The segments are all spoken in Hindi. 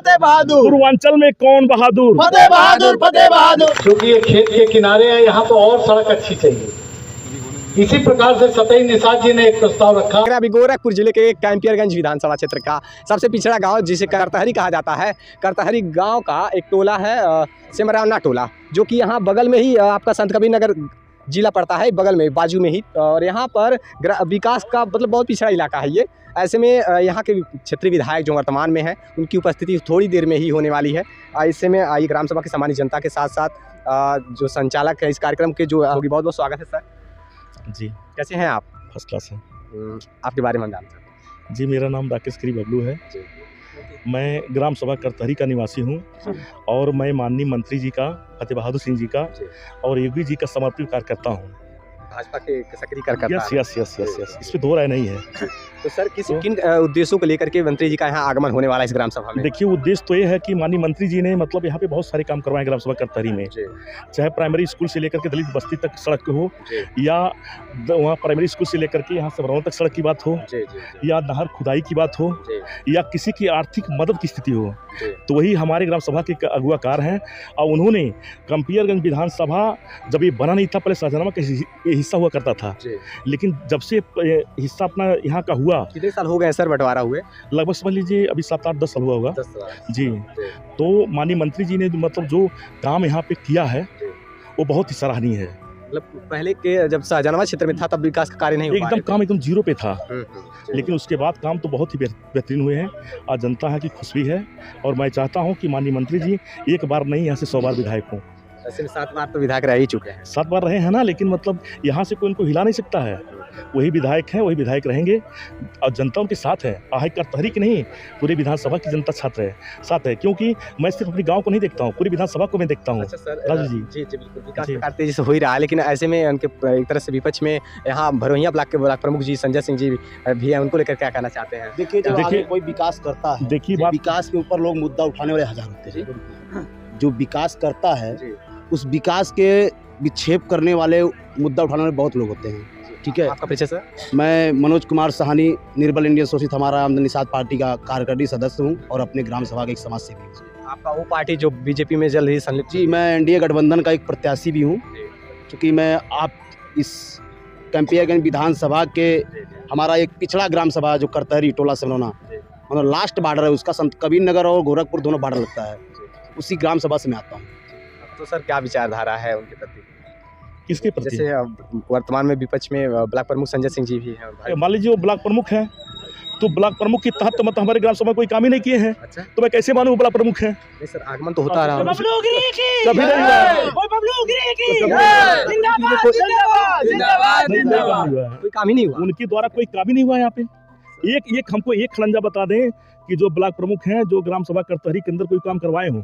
फतेह बहादुर। पूर्वांचल में कौन बहादुर? फतेह बहादुर, फतेह बहादुर। क्योंकि ये खेत के किनारे है, यहाँ तो और सड़क अच्छी चाहिए। इसी प्रकार से सतई निषाद जी ने एक प्रस्ताव रखा। अभी गोरखपुर जिले के कैंपियरगंज विधानसभा क्षेत्र का सबसे पिछड़ा गांव जिसे करतहरी कहा जाता है, करतहरी गांव का एक टोला है सिमराना टोला, जो कि यहाँ बगल में ही आपका संत कबीर नगर जिला पड़ता है, बगल में बाजू में ही। और यहाँ पर विकास का मतलब बहुत पिछड़ा इलाका है ये। ऐसे में यहाँ के क्षेत्रीय विधायक जो वर्तमान में हैं, उनकी उपस्थिति थोड़ी देर में ही होने वाली है। ऐसे में ये ग्राम सभा के सामान्य जनता के साथ साथ जो संचालक है इस कार्यक्रम के जो होगी, बहुत बहुत स्वागत है सर जी। कैसे हैं आप? फर्स्ट क्लास है आपके बारे में हम जानते हैं जी। मेरा नाम राकेश गिरी बबलू है। मैं ग्राम सभा करतहरी का निवासी हूँ और मैं माननीय मंत्री जी का, फतेह बहादुर सिंह जी का और योगी जी का समर्पित कार्यकर्ता हूँ। भाजपा के सक्रिय कार्यकर्ता। यस, इस पे दो राय नहीं है। तो सर किन उद्देश्यों को लेकर के मंत्री जी का यहाँ आगमन होने वाला है इस ग्राम सभा में? देखिए, उद्देश्य तो ये है कि माननीय मंत्री जी ने मतलब यहाँ पे बहुत सारे काम करवाए ग्राम सभा करतहरी में, चाहे प्राइमरी स्कूल से लेकर के दलित बस्ती तक सड़क हो, या वहाँ प्राइमरी स्कूल से लेकर के यहाँ सबरौन तक सड़क की बात हो, या नहर खुदाई की बात हो, या किसी की आर्थिक मदद की स्थिति हो, तो वही हमारे ग्राम सभा के अगुवाकार हैं। और उन्होंने कैंपियरगंज विधानसभा जब ये बना नहीं था, पहले शाहजहां का हिस्सा हुआ करता था, लेकिन जब से हिस्सा अपना यहाँ का हुआ। कितने साल हो गए सर बंटवारा हुए? लगभग समझ लीजिए अभी 7-8-10 साल हुआ होगा जी। तो माननीय मंत्री जी ने मतलब जो काम यहाँ पे किया है वो बहुत ही सराहनीय है। मतलब पहले के जब शाहजहां क्षेत्र में था तब विकास का कार्य नहीं हो एकदम काम एकदम जीरो पे था, लेकिन उसके बाद काम तो बहुत ही बेहतरीन हुए हैं और जनता है कि खुश भी है। और मैं चाहता हूँ कि माननीय मंत्री जी एक बार नहीं, यहाँ से 100 बार विधायक हों। ऐसे में 7 बार तो विधायक रह ही चुके हैं। 7 बार रहे हैं ना, लेकिन मतलब यहाँ से कोई उनको हिला नहीं सकता है। वही विधायक हैं, वही विधायक रहेंगे और जनता उनके साथ है। आहे करतहरी की नहीं, पूरी विधानसभा की जनता साथ है, क्योंकि मैं सिर्फ अपने गांव को नहीं देखता हूँ, पूरी विधानसभा को मैं देखता हूँ। अच्छा सर, राजू जी बिल्कुल विकास का कार्य तेजी से हो ही रहा है, लेकिन ऐसे में उनके एक तरह से विपक्ष में यहाँ भरोहिया ब्लॉक के ब्लॉक प्रमुख जी संजय सिंह जी भी हैं, उनको लेकर क्या कहना चाहते हैं? देखिए कोई विकास करता है, देखिए विकास के ऊपर लोग मुद्दा उठाने वाले हजार होते हैं। जो विकास करता है उस विकास के विक्षेप करने वाले, मुद्दा उठाने वाले बहुत लोग होते हैं। ठीक है, आपका परिचय सर? मैं मनोज कुमार साहनी, निर्बल इंडियन शोषित हमारा आमदनी निषाद पार्टी का कार्यकारिणी सदस्य हूँ और अपने ग्राम सभा का एक समाज सेवी हूँ। आपका वो पार्टी जो बीजेपी में जल्द ही संलिप्त? जी, मैं एनडीए गठबंधन का एक प्रत्याशी भी हूँ, क्योंकि मैं आप इस कैंपियरगंज विधानसभा के हमारा एक पिछड़ा ग्राम सभा जो करतहरी टोला सिमरौना, मतलब लास्ट बॉर्डर है उसका, संत कबीर नगर और गोरखपुर दोनों बॉर्डर लगता है, उसी ग्राम सभा से मैं आता हूँ। तो सर क्या विचारधारा है उनके प्रति? किसके प्रति? जैसे वर्तमान में विपक्ष में ब्लॉक प्रमुख संजय सिंह जी भी हैं। मान लीजिए वो ब्लॉक प्रमुख हैं, तो ब्लॉक प्रमुख के तहत तो मतलब हमारे ग्राम सभा कोई काम ही नहीं किए हैं। अच्छा, तो मैं कैसे मानूं वो ब्लॉक प्रमुख है? नहीं सर, आगमन तो होता रहा। कभी नहीं हुआ, कोई काम ही नहीं हुआ उनके द्वारा, कोई काम ही नहीं हुआ यहाँ पे। एक हमको एक खलंजा बता दें कि जो ब्लॉक प्रमुख हैं जो ग्राम सभा करतहरी के अंदर कोई काम करवाए हों,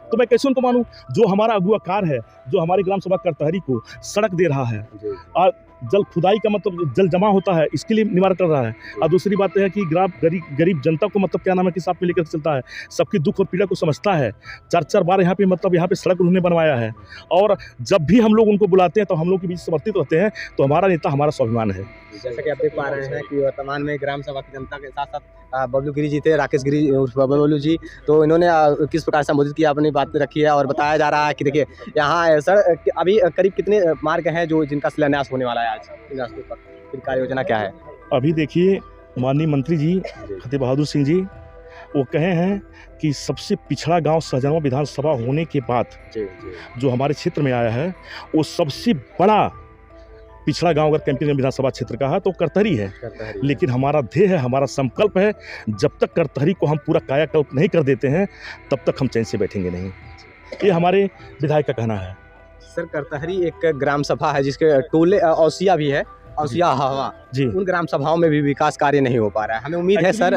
तो मैं कैसे उनको मानूं? जो हमारा अगुवाकार है, जो हमारी ग्राम सभा करतहरी को सड़क दे रहा है और जल खुदाई का मतलब जल जमा होता है, इसके लिए निवारण कर रहा है। और दूसरी बात है कि गरीब जनता को मतलब क्या नाम है कि साथ में लेकर चलता है, सबकी दुख और पीड़ा को समझता है। 4-4 बार यहाँ पे सड़क उन्होंने बनवाया है। और जब भी हम लोग उनको बुलाते हैं तो हम लोग के बीच समर्थित रहते हैं। तो हमारा नेता हमारा स्वाभिमान है। जैसा कि आप देख पा रहे हैं कि वर्तमान में ग्राम सभा की जनता के साथ साथ बबलू गिरी जी थे, राकेश गिरी बबलू जी, तो इन्होंने किस प्रकार संबोधित किया, अपनी बात रखी है। और बताया जा रहा है कि देखिए यहाँ सर अभी करीब कितने मार्ग हैं जो जिनका शिलान्यास होने वाला है आज, फिर कार्य योजना क्या है? अभी देखिए, माननीय मंत्री जी फतेह बहादुर सिंह जी वो कहे हैं कि सबसे पिछड़ा गांव शाहजहां विधानसभा होने के बाद जो हमारे क्षेत्र में आया है, वो सबसे बड़ा पिछड़ा गांव अगर कैंपियरगंज विधानसभा क्षेत्र का है तो करतहरी है। लेकिन हमारा ध्येय है, हमारा संकल्प है, जब तक करतहरी को हम पूरा कायाकल्प नहीं कर देते हैं तब तक हम चैन से बैठेंगे नहीं। ये हमारे विधायक का कहना है। सर, करतहरी एक ग्राम सभा है जिसके टोले औसिया भी है, औसिया हवा जी, उन ग्राम सभाओं में भी विकास कार्य नहीं हो पा रहा है। हमें उम्मीद है सर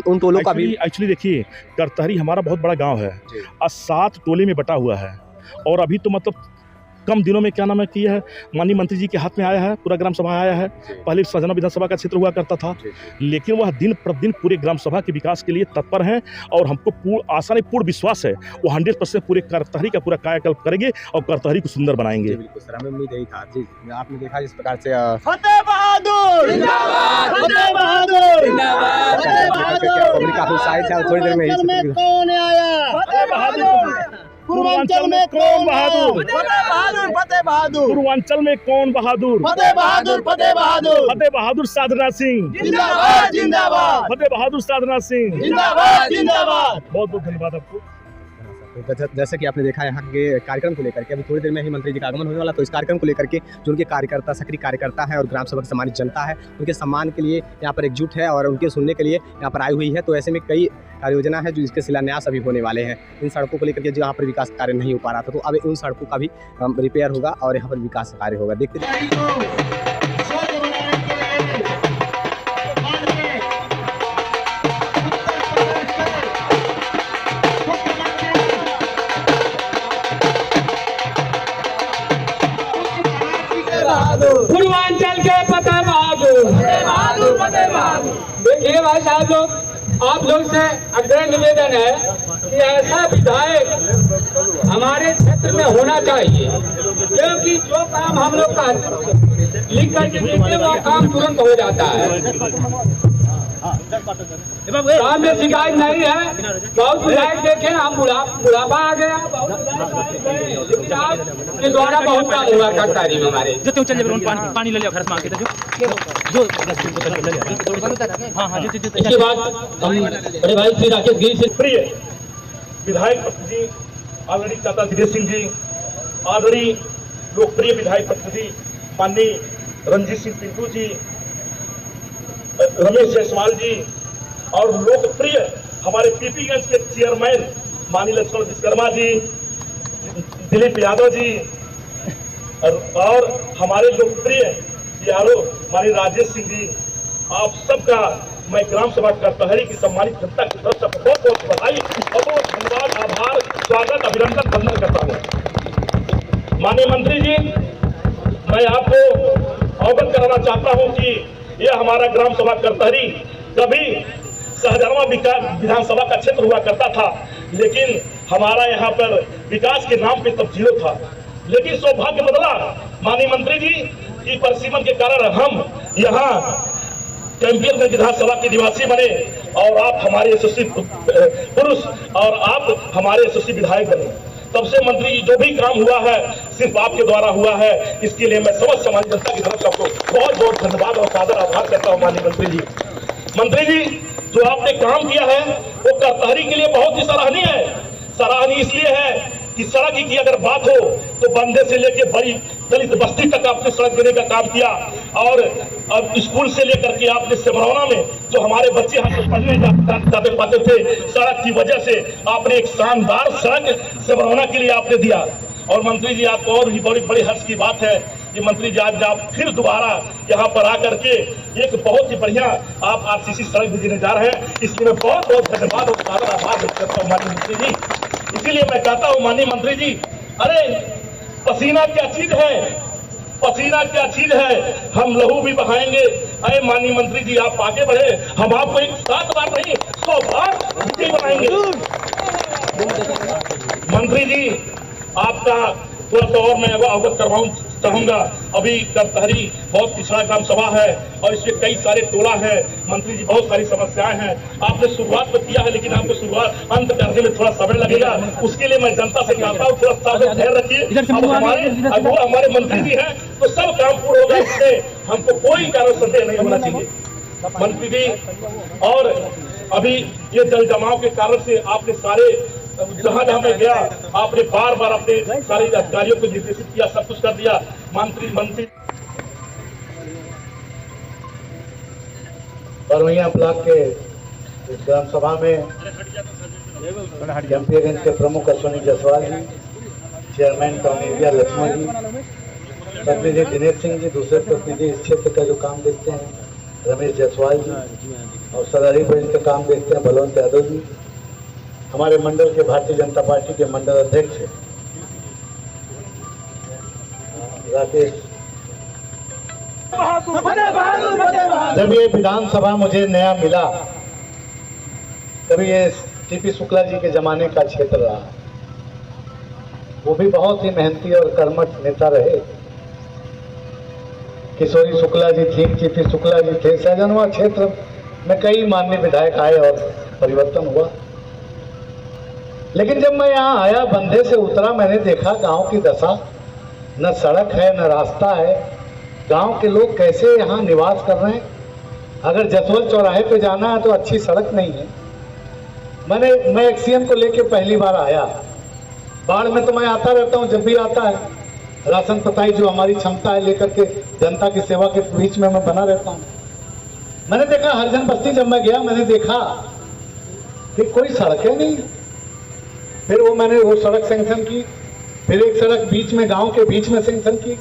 उन टोलों का भी। एक्चुअली देखिए, करतहरी हमारा बहुत बड़ा गाँव है और 7 टोले में बटा हुआ है। और अभी तो मतलब कम दिनों में क्या नाम है किया है, माननीय मंत्री जी के हाथ में आया है, पूरा ग्राम सभा आया है। पहले सहजना विधानसभा का क्षेत्र हुआ करता था, लेकिन वह दिन प्रतिदिन पूरे ग्राम सभा के विकास के लिए तत्पर हैं और हमको आशा नहीं पूर्ण विश्वास है वो 100% पूरे करतहरी का पूरा कायाकल्प करेंगे और करतहरी को सुंदर बनाएंगे। बिल्कुल सर, हमें उम्मीद यही था जी। आपने देखा जिस प्रकार से फतेह बहादुर जिंदाबाद, फतेह बहादुर जिंदाबाद, फतेह बहादुर। पब्लिक काफी उत्साहित है और थोड़ी देर में पूर्वांचल में कौन आया? फतेह बहादुर। पूर्वांचल में कौन बहादुर? फतेह बहादुर, फतेह बहादुर। पूर्वांचल में कौन बहादुर? फतेह बहादुर, फतेह बहादुर। फतेह बहादुर साधना सिंह जिंदाबाद, जिंदाबाद। फतेह बहादुर साधना सिंह जिंदाबाद, जिंदाबाद। बहुत बहुत धन्यवाद आपको। तो जैसे कि आपने देखा यहाँ के कार्यक्रम को लेकर के अभी थोड़ी देर में ही मंत्री जी का आगमन होने वाला, तो इस कार्यक्रम को लेकर के जो उनके कार्यकर्ता, सक्रिय कार्यकर्ता हैं और ग्राम सभा की सम्मानित जनता है, उनके सम्मान के लिए यहाँ पर एकजुट है और उनके सुनने के लिए यहाँ पर आई हुई है। तो ऐसे में कई कार्य योजना है जो जिसके शिलान्यास अभी होने वाले हैं। इन सड़कों को लेकर के जो यहाँ पर विकास कार्य नहीं हो पा रहा था, तो अब उन सड़कों का भी रिपेयर होगा और यहाँ पर विकास कार्य होगा। देखते पूर्वांचल के फतेह बहादुर, देखिए भाई साहब लोग, आप लोग से आग्रह निवेदन है कि ऐसा विधायक हमारे क्षेत्र में होना चाहिए, क्योंकि जो काम हम लोग का लिख करके देते वो काम तुरंत हो जाता है। काम में शिकायत नहीं है। बहुत विधायक देखे हम बुढ़ापा आ गया, लेकिन आपके द्वारा बहुत काम हुआ करता है हमारे। जो चल पानी ले लिया घर से मांग के जो हाँ इसके बाद बड़े भाई श्री राकेश गिरी से प्रिय विधायक प्रतिनिधि आदरणीय चाचा दिनेश सिंह जी, आदरणीय लोकप्रिय विधायक प्रतिनिधि माननीय रणजीत सिंह पिंटू जी, रमेश जायसवाल जी और लोकप्रिय हमारे पीपीगंज के चेयरमैन माननीय लक्ष्मण विश्वकर्मा जी, दिलीप यादव जी और हमारे लोकप्रिय यारो माननीय राजेश सिंह जी, आप सबका मैं ग्राम सभा करतहरी की सम्मानित जनता की तरफ से बहुत बहुत बधाई और बहुत धन्यवाद, आभार, स्वागत, अभिनंदन, वंदन करता हूँ। माननीय मंत्री जी, मैं आपको अवगत कराना चाहता हूँ कि यह हमारा ग्राम सभा करतहरी कभी सहजनवा विधानसभा का क्षेत्र हुआ करता था, लेकिन हमारा यहाँ पर विकास के नाम पे तब जीरो था। लेकिन सौभाग्य बदला माननीय मंत्री जी की परिसीमन के कारण हम यहाँ कैंपियरगंज विधानसभा के निवासी बने और आप हमारे यशस्वी पुरुष और आप हमारे यशस्वी विधायक बने। तब से मंत्री जी जो भी काम हुआ है सिर्फ आपके द्वारा हुआ है, इसके लिए मैं समस्त समाज जनता की तरफ से आपको बहुत बहुत धन्यवाद और सादर आभार करता हूँ। माननीय मंत्री जी, जो आपने काम किया है वो करतहरी के लिए बहुत ही सराहनीय है। सराहनीय इसलिए है कि सड़क की अगर बात हो तो बंदे से लेके बड़ी दलित बस्ती तक आपने सड़क देने का काम किया और अब स्कूल से लेकर के आपने सिमरौना में जो हमारे बच्चे यहाँ से पढ़ने जाते पाते थे, सड़क की वजह से आपने एक शानदार सड़क सिमरौना के लिए आपने दिया। और मंत्री जी, आपको और भी बड़ी बड़ी हर्ष की बात है कि मंत्री जी आज आप फिर दोबारा यहाँ पर आकर के एक बहुत ही बढ़िया आप आरसीसी सड़क भी देने जा रहे हैं, इसलिए मैं बहुत बहुत धन्यवाद और सादर आभार व्यक्त करता हूँ माननीय मंत्री जी। इसीलिए मैं कहता हूँ माननीय मंत्री जी, अरे पसीना क्या चीज है, पसीना क्या चीज है, हम लहू भी बहाएंगे। अरे माननीय मंत्री जी, आप आगे बढ़े, हम आपको एक 7 बार नहीं 100 बार विजयी बनाएंगे। मंत्री जी, आपका थोड़ा सा और मैं अवगत करवाऊं चाहूंगा। अभी करतहरी बहुत पिछड़ा ग्राम सभा है और इसमें कई सारे टोला है। मंत्री जी, बहुत सारी समस्याएं हैं। आपने शुरुआत में किया है, लेकिन आपको शुरुआत अंत करने में थोड़ा समय लगेगा। उसके लिए मैं जनता से कहता हूँ थोड़ा सा ध्यान रखिए। हमारे मंत्री जी हैं तो सब काम पूरा होगा, इससे हमको कोई कारण संदेह नहीं होना चाहिए। मंत्री जी, और अभी ये जल जमाव के कारण से आपने सारे जहां जहां मैं गया आपने बार बार अपने सारे अधिकारियों को निर्देशित किया, सब कुछ कर दिया। मंत्री बरवैया ब्लॉक के इस ग्राम सभा में कैंपियरगंज के प्रमुख अश्विनी जायसवाल जी, चेयरमैन टाउन एरिया लक्ष्मण जी, प्रतिनिधि दिनेश सिंह जी, दूसरे प्रतिनिधि इस क्षेत्र का जो काम देखते हैं रमेश जायसवाल जी, और सदारी ब्रांच का काम देखते हैं बलवंत यादव जी, हमारे मंडल के भारतीय जनता पार्टी के मंडल अध्यक्ष राकेश, जब ये विधानसभा मुझे नया मिला, तभी ये टीपी शुक्ला जी के जमाने का क्षेत्र रहा। वो भी बहुत ही मेहनती और कर्मठ नेता रहे। किशोरी शुक्ला जी थी, टीपी शुक्ला जी थे। सहजनवा क्षेत्र में कई माननीय विधायक आए और परिवर्तन हुआ। लेकिन जब मैं यहाँ आया, बंधे से उतरा, मैंने देखा गांव की दशा, न सड़क है न रास्ता है। गांव के लोग कैसे यहाँ निवास कर रहे हैं। अगर जसवल चौराहे पे जाना है तो अच्छी सड़क नहीं है। मैं एक्सीएम को लेके पहली बार आया। बाढ़ में तो मैं आता रहता हूँ, जब भी आता है राशन पताई जो हमारी क्षमता है लेकर के जनता की सेवा के बीच में मैं बना रहता हूँ। मैंने देखा हरिजन बस्ती, जब मैं गया मैंने देखा कि कोई सड़कें नहीं। फिर मैंने वो सड़क सैंक्शन की, फिर एक सड़क बीच में गांव के बीच में सैंक्शन की,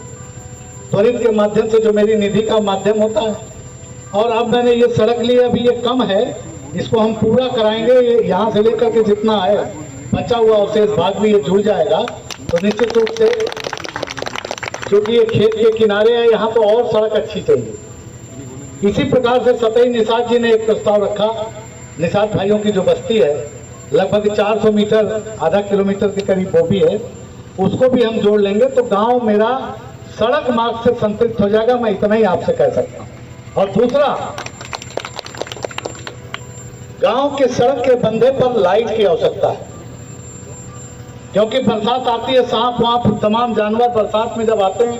त्वरित के माध्यम से, जो मेरी निधि का माध्यम होता है। और अब मैंने ये सड़क ली, अभी ये कम है, इसको हम पूरा कराएंगे। ये यहाँ से लेकर के जितना है बचा हुआ अवशेष भाग भी ये जुड़ जाएगा। तो निश्चित रूप से, क्योंकि ये खेत के किनारे है, यहाँ तो और सड़क अच्छी चाहिए। इसी प्रकार से सतई निषाद जी ने एक प्रस्ताव रखा। निषाद भाइयों की जो बस्ती है, लगभग 400 मीटर, आधा किलोमीटर के करीब वो भी है, उसको भी हम जोड़ लेंगे तो गांव मेरा सड़क मार्ग से संतृप्त हो जाएगा। मैं इतना ही आपसे कह सकता हूं। और दूसरा, गांव के सड़क के बंधे पर लाइट की आवश्यकता है, क्योंकि बरसात आती है, सांप वाप तमाम जानवर बरसात में जब आते हैं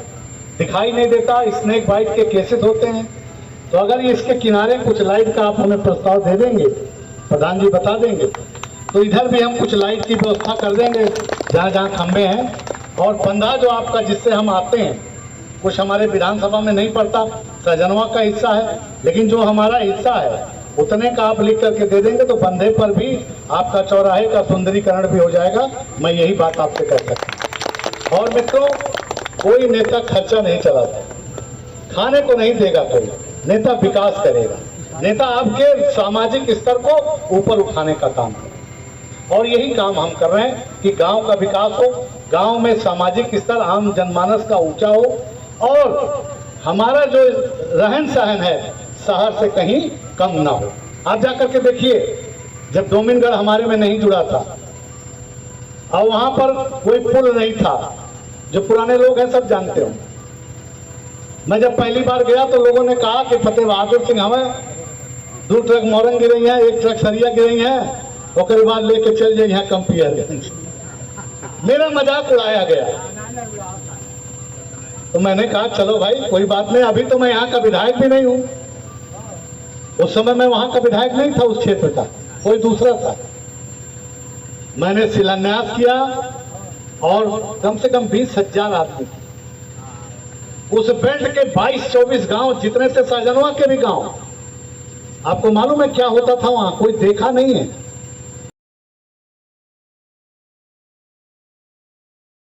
दिखाई नहीं देता, स्नेक बाइट के केसेस होते हैं। तो अगर इसके किनारे कुछ लाइट का आप हमें प्रस्ताव दे देंगे, प्रधान जी बता देंगे, तो इधर भी हम कुछ लाइट की व्यवस्था कर देंगे जहाँ जहाँ खंभे हैं। और बंधा जो आपका जिससे हम आते हैं, कुछ हमारे विधानसभा में नहीं पड़ता, सहजनवा का हिस्सा है, लेकिन जो हमारा हिस्सा है उतने का आप लिख करके दे देंगे तो बंधे पर भी आपका चौराहे का सुंदरीकरण भी हो जाएगा। मैं यही बात आपसे कह सकता हूँ। और मित्रों, कोई नेता खर्चा नहीं चलाता, खाने को नहीं देगा कोई नेता, विकास करेगा। नेता आपके सामाजिक स्तर को ऊपर उठाने का काम करे, और यही काम हम कर रहे हैं कि गांव का विकास हो, गांव में सामाजिक स्तर, आम जनमानस का ऊंचा हो, और हमारा जो रहन सहन है शहर से कहीं कम ना हो। आप जाकर के देखिए, जब डोमिनगढ़ हमारे में नहीं जुड़ा था और वहां पर कोई पुल नहीं था, जो पुराने लोग हैं सब जानते हो। मैं जब पहली बार गया तो लोगों ने कहा कि फतेह बहादुर सिंह हमें 2 ट्रक मोरंग गिरई है, 1 ट्रक सरिया गिरई है, और बाद लेके चल जाए यहाँ कंपियर। मेरा मजाक उड़ाया गया। तो मैंने कहा चलो भाई कोई बात नहीं, अभी तो मैं यहाँ का विधायक भी नहीं हूँ। उस समय मैं वहां का विधायक नहीं था, उस क्षेत्र का कोई दूसरा था। मैंने शिलान्यास किया और कम से कम 20,000 आदमी, उस बेल्ट के 22-24 गांव जितने थे, सहजनवा के भी गांव, आपको मालूम है क्या होता था वहां, कोई देखा नहीं है।